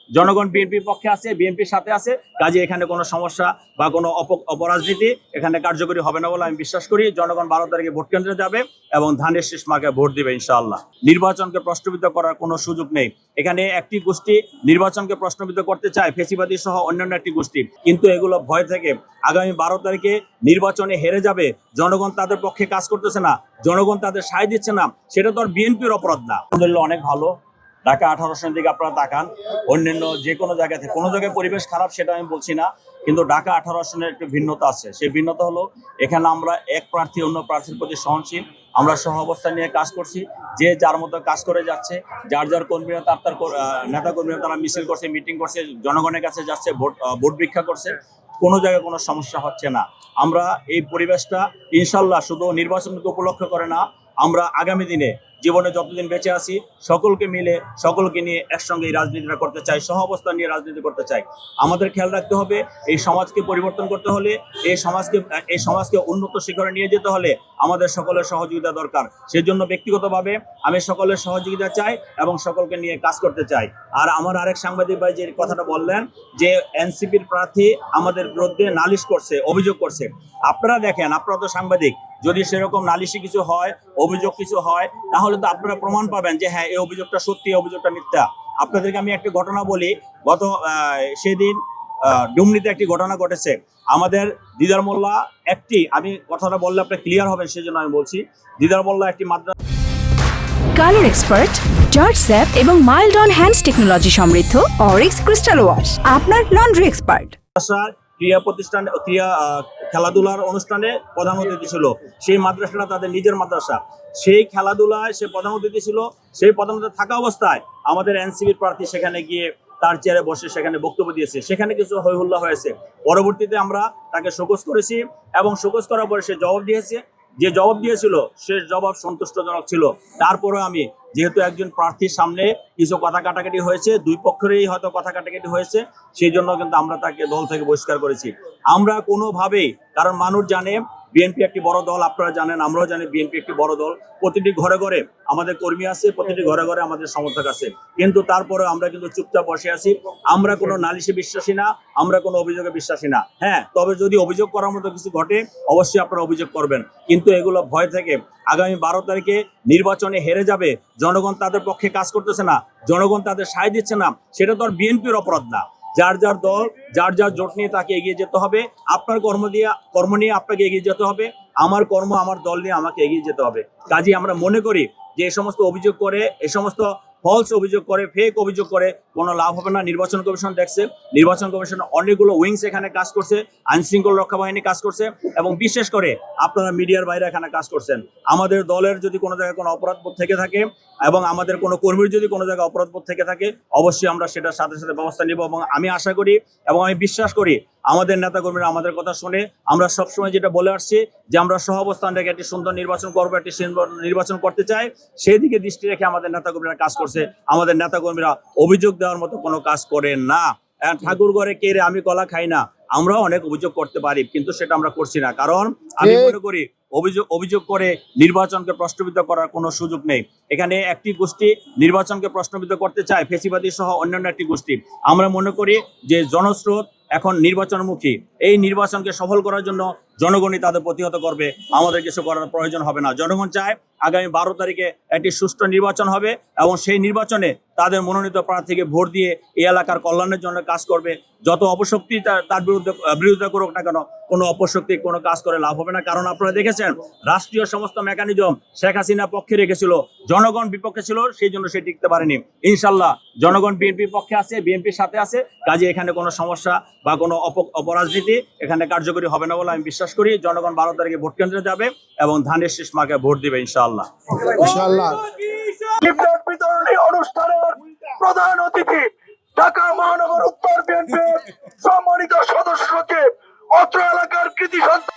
জনগণ বিএনপির পক্ষে আছে, বিএনপির সাথে আছে। কাজে এখানে কোনো সমস্যা বা কোনো অপরাজনীতি এখানে কার্যকরী হবে না বলে আমি বিশ্বাস করি। জনগণ 12 তারিখে ভোট কেন্দ্রে যাবে এবং ধানের শীষ মার্কায় ভোট দিবে ইনশাআল্লাহ। নির্বাচনকে প্রশ্নবিদ্ধ করার কোনো সুযোগ নেই। এখানে একটি গোষ্ঠী নির্বাচনকে প্রশ্নবিদ্ধ করতে চায়, ফেসিবাদী সহ অন্যান্য একটি গোষ্ঠী, কিন্তু এগুলো ভয় থেকে আগামী 12 তারিখে নির্বাচনে হেরে যাবে। জনগণ তাদের পক্ষে কাজ করতেছে না, জনগণ তাদের সায় দিচ্ছে না, সেটা তো আর বিএনপির অপরাধ না। আলহামদুলিল্লাহ অনেক ভালো। ঢাকা 18 দিকে আপনারা তাকান, অন্যান্য যে কোনো জায়গাতে কোনো জায়গায় পরিবেশ খারাপ সেটা আমি বলছি না, কিন্তু ঢাকা 18 একটি ভিন্নতা আছে। সেই ভিন্নতা হলো এখানে আমরা এক প্রার্থী অন্য প্রার্থীর প্রতি সহনশীল, আমরা সহ অবস্থান নিয়ে কাজ করছি। যে যার মতো কাজ করে যাচ্ছে, যার যার কর্মীরা তার নেতা কর্মীরা তারা মিছিল করছে, মিটিং করছে, জনগণের কাছে যাচ্ছে, ভোট ভিক্ষা করছে। কোনো জায়গায় কোনো সমস্যা হচ্ছে না। আমরা এই পরিবেশটা ইনশাল্লাহ শুধু নির্বাচনকে উপলক্ষ করে না, আমরা আগামী দিনে জীবনে যতদিন বেঁচে আছি সকলকে মিলে সকলকে নিয়ে একসঙ্গে এই রাজনীতিটা করতে চাই, সহ অবস্থান নিয়ে রাজনীতি করতে চাই। আমাদের খেয়াল রাখতে হবে, এই সমাজকে পরিবর্তন করতে হলে, এই সমাজকে উন্নত শিখরে নিয়ে যেতে হলে আমাদের সকলের সহযোগিতা দরকার। সেজন্য ব্যক্তিগতভাবে আমি সকলের সহযোগিতা চাই এবং সকলকে নিয়ে কাজ করতে চাই। আর আমার আরেক সাংবাদিক ভাই যে কথাটা বললেন যে এনসিপির প্রার্থী আমাদের বিরুদ্ধে নালিশ করছে, অভিযোগ করছে, আপনারা দেখেন, আপনারা তো সাংবাদিক, যদি সেরকম নালিশি কিছু হয়, অভিযোগ কিছু হয়, তাহলে তো আপনারা প্রমাণ পাবেন যে হ্যাঁ এই অভিযোগটা সত্যি, এই অভিযোগটা মিথ্যা। আপনাদেরকে আমি একটা ঘটনা বলি। সেদিন ডুমনিতে একটি ঘটনা ঘটেছে। আমাদের দিদার মোল্লা আমি কথাটা বললে আপনি ক্লিয়ার হবেন সেজন্য আমি বলছি। দিদার মোল্লা একটি মাদ্রাসা কালার এক্সপার্ট, জর্জ স্যাপ এবং মাইল্ড অন হ্যান্ডস টেকনোলজি সমৃদ্ধ অরিক্স ক্রিস্টাল ওয়াশ আপনার লন্ড্রি এক্সপার্ট। খেলাধুলার অনুষ্ঠানে প্রধান অতিথি ছিল। সেই মাদ্রাসাটা তাদের নিজের মাদ্রাসা। সেই খেলাধুলায় সে প্রধান অতিথি ছিল। সেই প্রধান অতিথি থাকা অবস্থায় আমাদের এনসিপির প্রার্থী সেখানে গিয়ে তার চেয়ারে বসে সেখানে বক্তব্য দিয়েছে। সেখানে কিছু হইহুল্লা হয়েছে। পরবর্তীতে আমরা তাকে শোকজ করেছি এবং শোকজ করার পরে সে জবাব দিয়েছে। যে জবাব দিয়েছিল সে জবাব সন্তুষ্টজনক ছিল। তারপরে আমি যেহেতু একজন প্রার্থীর সামনে কিছু কথা কাটাকাটি হয়েছে, দুই পক্ষেরই হয়তো কথা কাটাকাটি হয়েছে, সেই জন্য কিন্তু আমরা তাকে দল থেকে বহিষ্কার করেছি। আমরা কোনোভাবেই, কারণ মানুষ জানে বিএনপি একটি বড় দল, আপনারা জানেন, আমরাও জানি বিএনপি একটি বড় দল। প্রতিটি ঘরে ঘরে আমাদের কর্মী আছে, প্রতিটি ঘরে ঘরে আমাদের সমর্থক আছে, কিন্তু তারপরে আমরা কিন্তু চুপচাপ বসে আছি। আমরা কোনো নালিশে বিশ্বাসী না, আমরা কোনো অভিযোগে বিশ্বাসী না। হ্যাঁ, তবে যদি অভিযোগ করার মতো কিছু ঘটে অবশ্যই আপনারা অভিযোগ করবেন, কিন্তু এগুলো ভয় থেকে আগামী 12 তারিখে নির্বাচনে হেরে যাবে। জনগণ তাদের পক্ষে কাজ করতেছে না, জনগণ তাদের সায় দিচ্ছে না, সেটা তো আর বিএনপির অপরাধ না। যার যার দল, যার যার জোট নিয়ে তাকে এগিয়ে যেতে হবে। আপনার কর্ম নিয়ে আপনাকে এগিয়ে যেতে হবে, আমার কর্ম আমার দল নিয়ে আমাকে এগিয়ে যেতে হবে। কাজেই আমরা মনে করি যে এই সমস্ত অভিযোগ করে, এই সমস্ত ফলস অভিযোগ করে, ফেক অভিযোগ করে কোনো লাভ হবে না। নির্বাচন কমিশন দেখছে, নির্বাচন কমিশন অনেকগুলো উইংস এখানে কাজ করছে, আইন শৃঙ্খলা রক্ষা বাহিনী কাজ করছে, এবং বিশেষ করে আপনারা মিডিয়ার বাইরে এখানে কাজ করছেন। আমাদের দলের যদি কোনো জায়গায় কোনো অপরাধবোধ থেকে থাকে এবং আমাদের কোনো কর্মীর যদি কোনো জায়গায় অপরাধবোধ থেকে থাকে, অবশ্যই আমরা সেটার সাথে সাথে ব্যবস্থা নিব। এবং আমি আশা করি এবং আমি বিশ্বাস করি আমাদের নেতাকর্মীরা আমাদের কথা শুনে, আমরা সবসময় যেটা বলে আসছি যে আমরা সহ অবস্থান রেখে একটি সুন্দর নির্বাচন করবো, একটি নির্বাচন করতে চাই, সেই দিকে দৃষ্টি রেখে আমাদের নেতাকর্মীরা কাজ করছে। আমাদের নেতাকর্মীরা অভিযোগ দেওয়ার মতো কোনো কাজ করে না। ঠাকুর ঘরে কে রে আমি কলা খাই না, আমরাও অনেক অভিযোগ করতে পারি, কিন্তু সেটা আমরা করছি না। কারণ আমি মনে করি অভিযোগ করে নির্বাচনকে প্রশ্নবিদ্ধ করার কোনো সুযোগ নেই। এখানে একটি গোষ্ঠী নির্বাচনকে প্রশ্নবিদ্ধ করতে চায়, ফেসিবাদী সহ অন্যান্য একটি গোষ্ঠী। আমরা মনে করি যে জনস্রোত এখন নির্বাচনমুখী, এই নির্বাচনকে সফল করার জন্য জনগণই তাদের প্রতিহত করবে, আমাদের কিছু করার প্রয়োজন হবে না। জনগণ চায় আগামী 12 তারিখে একটি সুষ্ঠু নির্বাচন হবে এবং সেই নির্বাচনে তাদের মনোনীত প্রার্থীকে ভোট দিয়ে এই এলাকার কল্যাণের জন্য কাজ করবে। যত অপশক্তি তার বিরুদ্ধে করুক না কেন, কোনো অপশক্তি কোনো কাজ করে লাভ হবে না। কারণ আপনারা দেখেছেন রাষ্ট্রীয় সমস্ত মেকানিজম শেখ হাসিনা পক্ষে রেখেছিল, জনগণ বিপক্ষে ছিল, সেই জন্য সে টিকতে পারেনি। ইনশাল্লাহ জনগণ বিএনপির পক্ষে আছে, বিএনপির সাথে আছে। কাজে এখানে কোনো সমস্যা বা কোনো অপরাজনীতি এখানে কার্যকরী হবে না বলে আমি বিশ্বাস করি। জনগণ 12 তারিখে ভোট কেন্দ্রে যাবে এবং ধানের শীষ মার্কায় ভোট দিবে ইনশাআল্লাহ। বিতরণী অনুষ্ঠানের প্রধান অতিথি ঢাকা মহানগর উত্তর বিএনপির সম্মানিত সদস্য সচিব, অত্র এলাকার কৃতি সন্তান